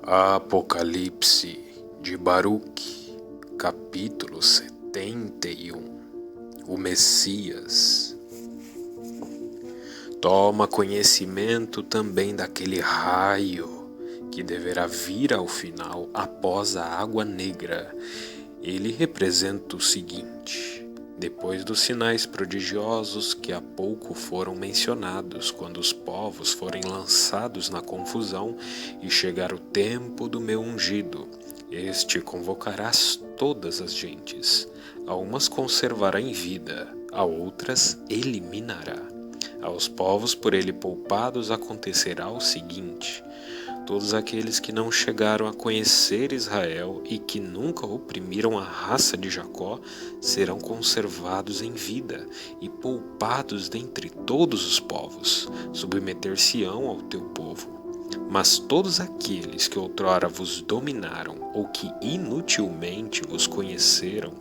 Apocalipse de Baruque, capítulo 71. O Messias. Toma conhecimento também daquele raio que deverá vir ao final após a água negra. Ele representa o seguinte: depois dos sinais prodigiosos que há pouco foram mencionados, quando os povos forem lançados na confusão e chegar o tempo do meu ungido, este convocará todas as gentes. A umas conservará em vida, a outras eliminará. Aos povos por ele poupados acontecerá o seguinte: todos aqueles que não chegaram a conhecer Israel e que nunca oprimiram a raça de Jacó serão conservados em vida e poupados dentre todos os povos. Submeter-se-ão ao teu povo. Mas todos aqueles que outrora vos dominaram ou que inutilmente vos conheceram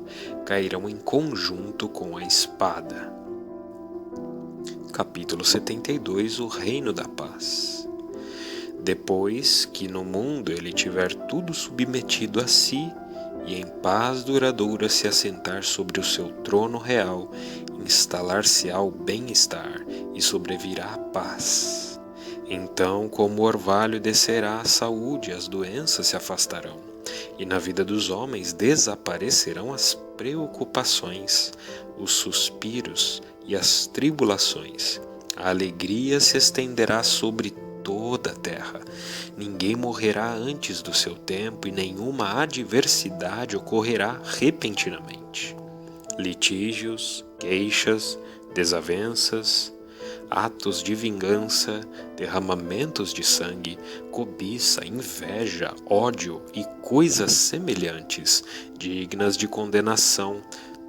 cairão em conjunto com a espada. Capítulo 72. O Reino da Paz. Depois que no mundo ele tiver tudo submetido a si, e em paz duradoura se assentar sobre o seu trono real, instalar-se-á o bem-estar, e sobrevirá a paz. Então, como o orvalho descerá a saúde, as doenças se afastarão, e na vida dos homens desaparecerão as preocupações, os suspiros e as tribulações. A alegria se estenderá sobre toda a terra. Ninguém morrerá antes do seu tempo e nenhuma adversidade ocorrerá repentinamente. Litígios, queixas, desavenças, atos de vingança, derramamentos de sangue, cobiça, inveja, ódio e coisas semelhantes, dignas de condenação,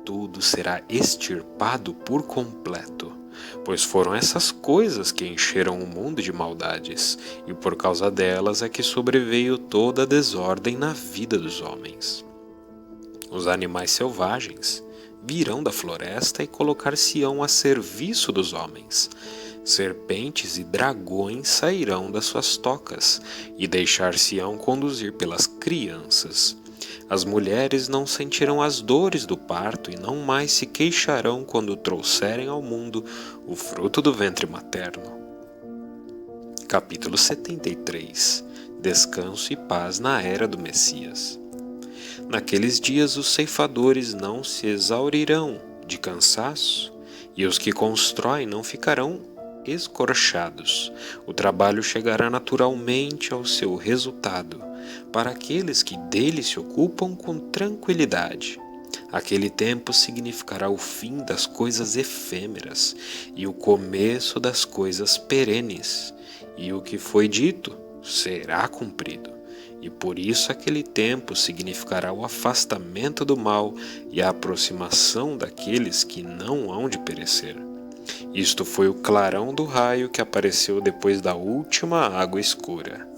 tudo será extirpado por completo. Pois foram essas coisas que encheram o mundo de maldades, e por causa delas é que sobreveio toda a desordem na vida dos homens. Os animais selvagens virão da floresta e colocar-se-ão a serviço dos homens. Serpentes e dragões sairão das suas tocas e deixar-se-ão conduzir pelas crianças. As mulheres não sentirão as dores do parto e não mais se queixarão quando trouxerem ao mundo o fruto do ventre materno. Capítulo 73. Descanso e paz na era do Messias. Naqueles dias os ceifadores não se exaurirão de cansaço, e os que constroem não ficarão escorchados. O trabalho chegará naturalmente ao seu resultado, para aqueles que dele se ocupam com tranquilidade. Aquele tempo significará o fim das coisas efêmeras e o começo das coisas perenes, e o que foi dito será cumprido. E por isso aquele tempo significará o afastamento do mal e a aproximação daqueles que não hão de perecer. Isto foi o clarão do raio que apareceu depois da última água escura.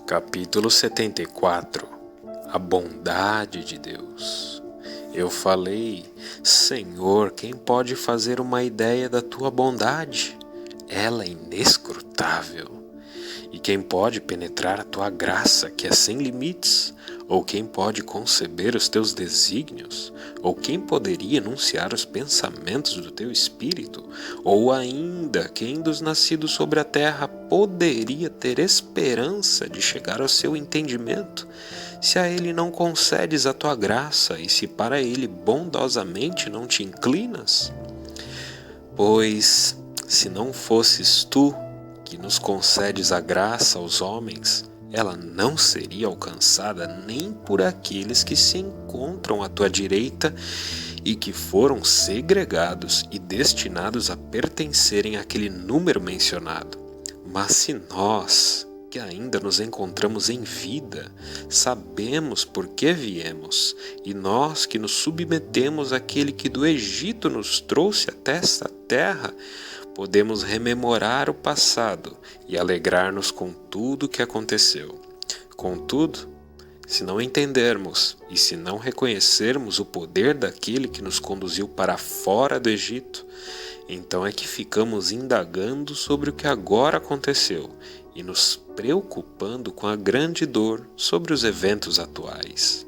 Capítulo 74. A bondade de Deus. Eu falei: Senhor, quem pode fazer uma ideia da tua bondade? Ela é inescrutável. E quem pode penetrar a tua graça, que é sem limites? Ou quem pode conceber os teus desígnios? Ou quem poderia enunciar os pensamentos do teu espírito? Ou ainda, quem dos nascidos sobre a terra poderia ter esperança de chegar ao seu entendimento? Se a ele não concedes a tua graça, e se para ele bondosamente não te inclinas? Pois, se não fosses tu que nos concedes a graça aos homens, ela não seria alcançada nem por aqueles que se encontram à tua direita e que foram segregados e destinados a pertencerem àquele número mencionado. Mas se nós, que ainda nos encontramos em vida, sabemos por que viemos, e nós que nos submetemos àquele que do Egito nos trouxe até esta terra, podemos rememorar o passado e alegrar-nos com tudo o que aconteceu. Contudo, se não entendermos e se não reconhecermos o poder daquele que nos conduziu para fora do Egito, então é que ficamos indagando sobre o que agora aconteceu e nos preocupando com a grande dor sobre os eventos atuais.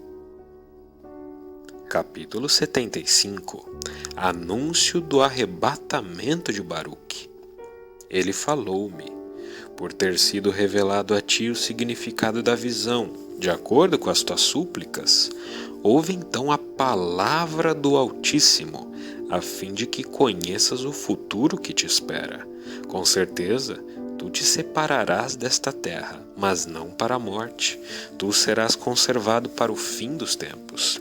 Capítulo 75. Anúncio do arrebatamento de Baruque. Ele falou-me, por ter sido revelado a ti o significado da visão, de acordo com as tuas súplicas. Ouve então a palavra do Altíssimo, a fim de que conheças o futuro que te espera. Com certeza, tu te separarás desta terra, mas não para a morte. Tu serás conservado para o fim dos tempos.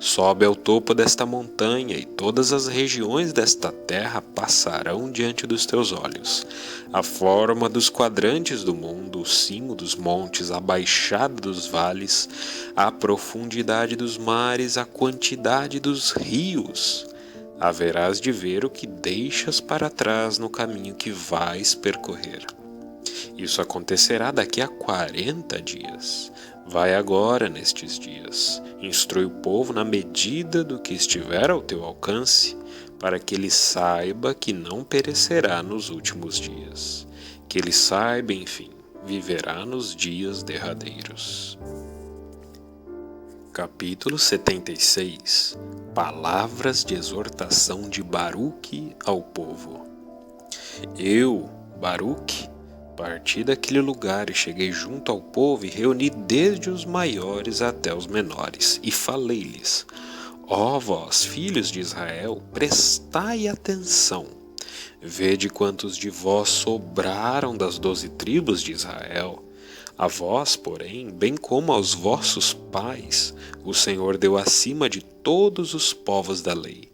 Sobe ao topo desta montanha, e todas as regiões desta terra passarão diante dos teus olhos. A forma dos quadrantes do mundo, o cimo dos montes, a baixada dos vales, a profundidade dos mares, a quantidade dos rios. Haverás de ver o que deixas para trás no caminho que vais percorrer. Isso acontecerá daqui a 40 dias. Vai agora nestes dias, instrui o povo na medida do que estiver ao teu alcance, para que ele saiba que não perecerá nos últimos dias. Que ele saiba, enfim, viverá nos dias derradeiros. Capítulo 76. Palavras de exortação de Baruque ao povo. Eu, Baruque, parti daquele lugar e cheguei junto ao povo e reuni desde os maiores até os menores, e falei-lhes: Ó vós, filhos de Israel, prestai atenção. Vede quantos de vós sobraram das 12 tribos de Israel. A vós, porém, bem como aos vossos pais, o Senhor deu acima de todos os povos da lei.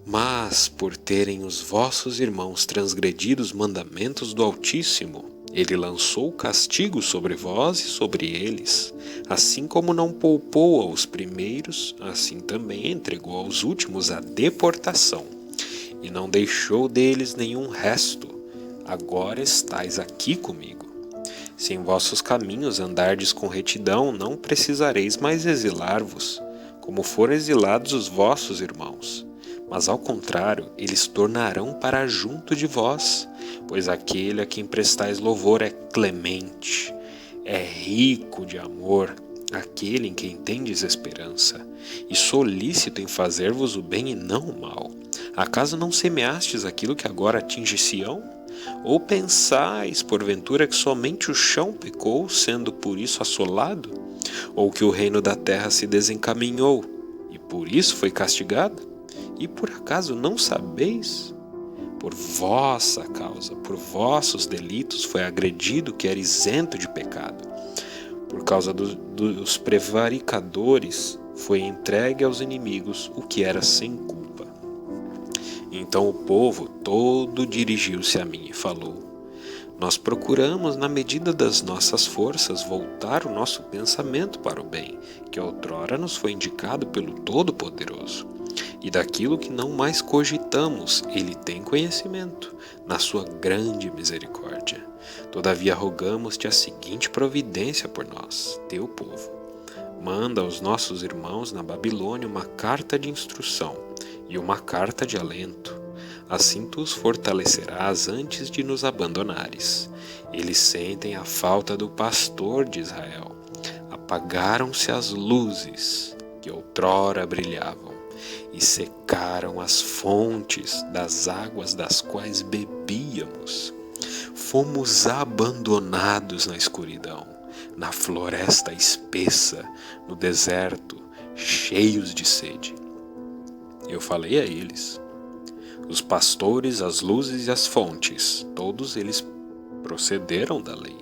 Mas, por terem os vossos irmãos transgredido os mandamentos do Altíssimo, ele lançou castigo sobre vós e sobre eles. Assim como não poupou aos primeiros, assim também entregou aos últimos a deportação, e não deixou deles nenhum resto. Agora estais aqui comigo. Se em vossos caminhos andardes com retidão, não precisareis mais exilar-vos, como foram exilados os vossos irmãos. Mas ao contrário, eles tornarão para junto de vós, pois aquele a quem prestais louvor é clemente, é rico de amor, aquele em quem tendes esperança, e solícito em fazer-vos o bem e não o mal. Acaso não semeastes aquilo que agora atinge Sião? Ou pensais, porventura, que somente o chão pecou, sendo por isso assolado? Ou que o reino da terra se desencaminhou, e por isso foi castigado? E por acaso não sabeis? Por vossa causa, por vossos delitos foi agredido que era isento de pecado. Por causa dos prevaricadores foi entregue aos inimigos o que era sem culpa. Então o povo todo dirigiu-se a mim e falou: Nós procuramos, na medida das nossas forças, voltar o nosso pensamento para o bem, que outrora nos foi indicado pelo Todo-Poderoso. E daquilo que não mais cogitamos, ele tem conhecimento, na sua grande misericórdia. Todavia rogamos-te a seguinte providência por nós, teu povo. Manda aos nossos irmãos na Babilônia uma carta de instrução e uma carta de alento. Assim tu os fortalecerás antes de nos abandonares. Eles sentem a falta do pastor de Israel. Apagaram-se as luzes que outrora brilhavam, e secaram as fontes das águas das quais bebíamos. Fomos abandonados na escuridão, na floresta espessa, no deserto, cheios de sede. Eu falei a eles: os pastores, as luzes e as fontes, todos eles procederam da lei.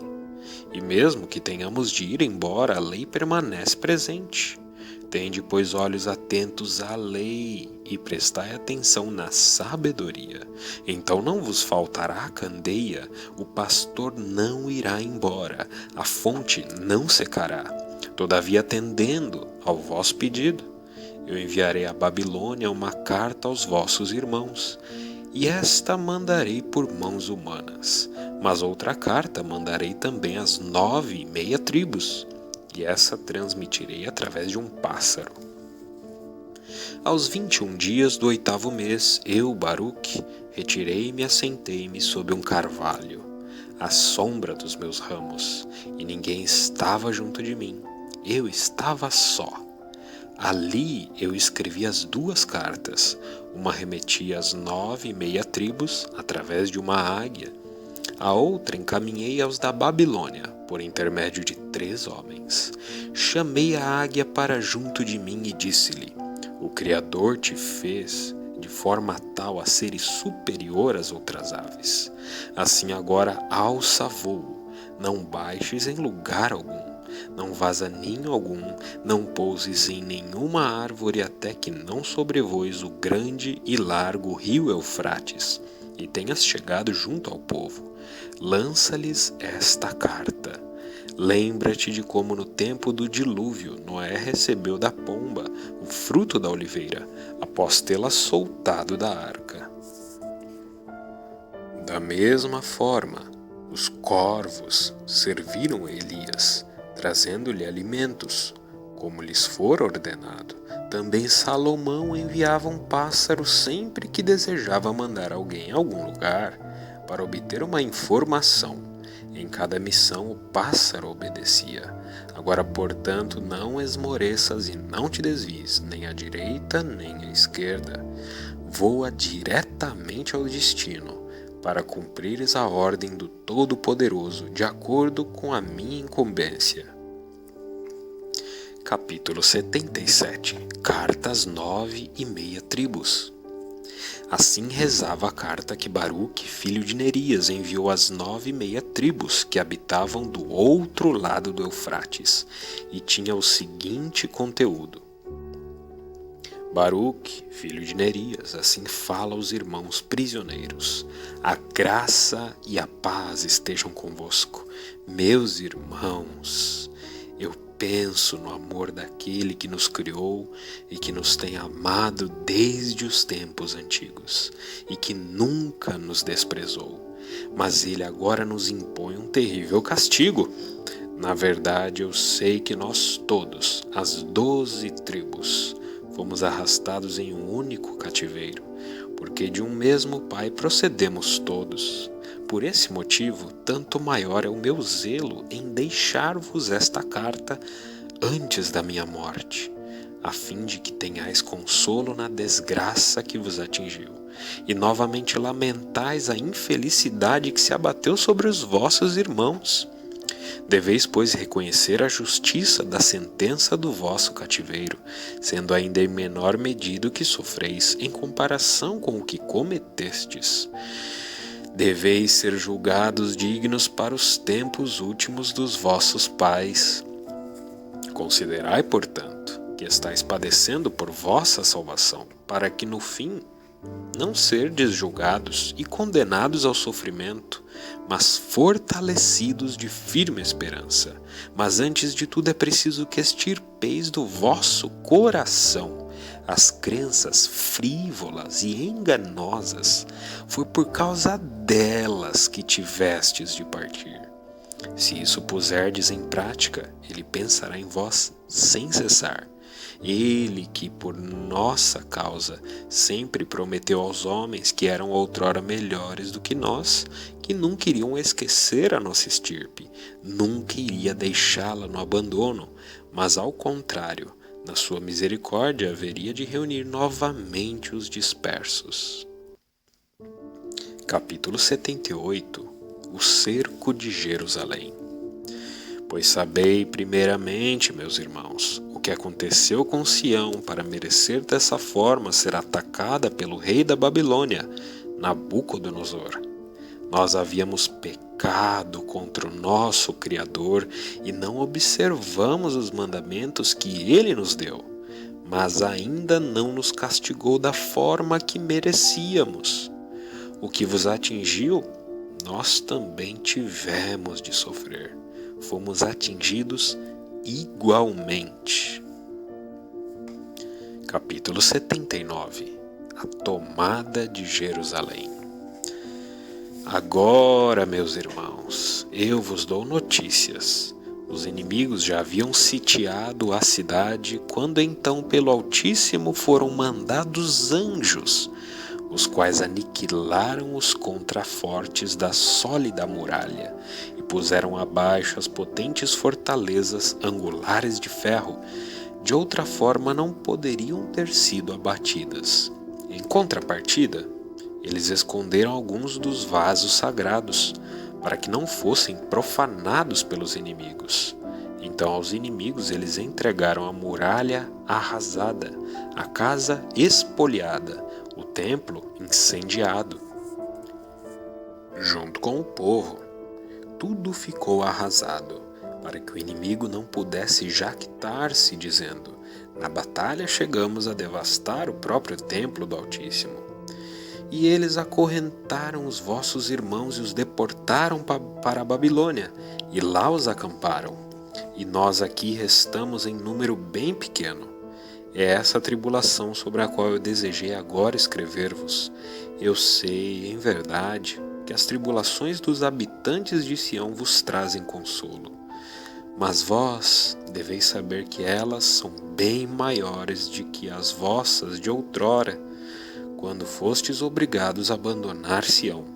E mesmo que tenhamos de ir embora, a lei permanece presente. Tende, pois, olhos atentos à lei e prestai atenção na sabedoria. Então não vos faltará a candeia, o pastor não irá embora, a fonte não secará. Todavia, atendendo ao vosso pedido, eu enviarei à Babilônia uma carta aos vossos irmãos, e esta mandarei por mãos humanas. Mas outra carta mandarei também às 9,5 tribos, e essa transmitirei através de um pássaro. Aos 21 dias do 8º mês, eu, Baruque, retirei-me e assentei-me sob um carvalho. à sombra dos meus ramos, e ninguém estava junto de mim. Eu estava só. Ali eu escrevi as 2 cartas. Uma remetia às 9,5 tribos, através de uma águia. A outra encaminhei aos da Babilônia, por intermédio de 3 homens. Chamei a águia para junto de mim e disse-lhe: O Criador te fez de forma tal a seres superior às outras aves. Assim agora alça voo, não baixes em lugar algum, não vás a ninho algum, não pouses em nenhuma árvore até que não sobrevoes o grande e largo rio Eufrates, e tenhas chegado junto ao povo. Lança-lhes esta carta. Lembra-te de como no tempo do dilúvio Noé recebeu da pomba o fruto da oliveira, após tê-la soltado da arca. Da mesma forma, os corvos serviram a Elias, trazendo-lhe alimentos, como lhes for ordenado. Também Salomão enviava um pássaro sempre que desejava mandar alguém a algum lugar para obter uma informação. Em cada missão o pássaro obedecia. Agora, portanto, não esmoreças e não te desvies, nem à direita nem à esquerda. Voa diretamente ao destino, para cumprires a ordem do Todo-Poderoso, de acordo com a minha incumbência. Capítulo 77. Carta às 9,5 tribos. Assim rezava a carta que Baruque, filho de Nerias, enviou às 9,5 tribos que habitavam do outro lado do Eufrates, e tinha o seguinte conteúdo: Baruque, filho de Nerias, assim fala aos irmãos prisioneiros: A graça e a paz estejam convosco, meus irmãos. Eu penso no amor daquele que nos criou e que nos tem amado desde os tempos antigos e que nunca nos desprezou. Mas ele agora nos impõe um terrível castigo. Na verdade, eu sei que nós todos, as 12 tribos, fomos arrastados em um único cativeiro, porque de um mesmo Pai procedemos todos. Por esse motivo, tanto maior é o meu zelo em deixar-vos esta carta antes da minha morte, a fim de que tenhais consolo na desgraça que vos atingiu, e novamente lamentais a infelicidade que se abateu sobre os vossos irmãos. Deveis, pois, reconhecer a justiça da sentença do vosso cativeiro, sendo ainda em menor medida o que sofreis em comparação com o que cometestes. Deveis ser julgados dignos para os tempos últimos dos vossos pais. Considerai, portanto, que estáis padecendo por vossa salvação, para que no fim não serdes julgados e condenados ao sofrimento, mas fortalecidos de firme esperança. Mas antes de tudo é preciso que extirpeis do vosso coração as crenças frívolas e enganosas. Foi por causa delas que tivestes de partir. Se isso puserdes em prática, ele pensará em vós sem cessar. Ele que, por nossa causa, sempre prometeu aos homens que eram outrora melhores do que nós, que nunca iriam esquecer a nossa estirpe, nunca iria deixá-la no abandono, mas ao contrário, na sua misericórdia haveria de reunir novamente os dispersos. Capítulo 78. O cerco de Jerusalém. Pois sabei primeiramente, meus irmãos, o que aconteceu com Sião para merecer dessa forma ser atacada pelo rei da Babilônia, Nabucodonosor. Nós havíamos pecado contra o nosso Criador e não observamos os mandamentos que ele nos deu, mas ainda não nos castigou da forma que merecíamos. O que vos atingiu, nós também tivemos de sofrer. Fomos atingidos igualmente. Capítulo 79. A tomada de Jerusalém. Agora, meus irmãos, eu vos dou notícias. Os inimigos já haviam sitiado a cidade, quando então pelo Altíssimo foram mandados anjos, os quais aniquilaram os contrafortes da sólida muralha e puseram abaixo as potentes fortalezas angulares de ferro. De outra forma não poderiam ter sido abatidas. Em contrapartida, eles esconderam alguns dos vasos sagrados, para que não fossem profanados pelos inimigos. Então aos inimigos eles entregaram a muralha arrasada, a casa espoliada, o templo incendiado. Junto com o povo, tudo ficou arrasado, para que o inimigo não pudesse jactar-se, dizendo: na batalha chegamos a devastar o próprio templo do Altíssimo. E eles acorrentaram os vossos irmãos e os deportaram para a Babilônia, e lá os acamparam. E nós aqui restamos em número bem pequeno. É essa a tribulação sobre a qual eu desejei agora escrever-vos. Eu sei, em verdade, que as tribulações dos habitantes de Sião vos trazem consolo. Mas vós deveis saber que elas são bem maiores do que as vossas de outrora, quando fostes obrigados a abandonar Sião.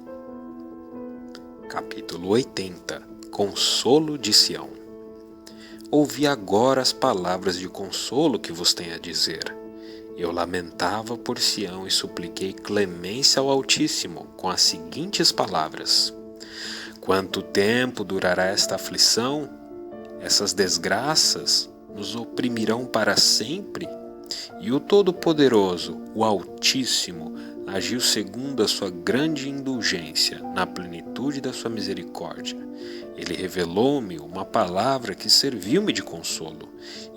Capítulo 80. Consolo de Sião. Ouvi agora as palavras de consolo que vos tenho a dizer. Eu lamentava por Sião e supliquei clemência ao Altíssimo com as seguintes palavras: quanto tempo durará esta aflição? Essas desgraças nos oprimirão para sempre? E o Todo-Poderoso, o Altíssimo, agiu segundo a sua grande indulgência, na plenitude da sua misericórdia. Ele revelou-me uma palavra que serviu-me de consolo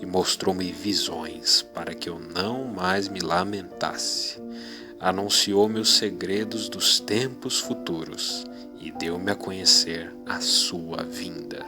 e mostrou-me visões para que eu não mais me lamentasse. Anunciou-me os segredos dos tempos futuros e deu-me a conhecer a sua vinda.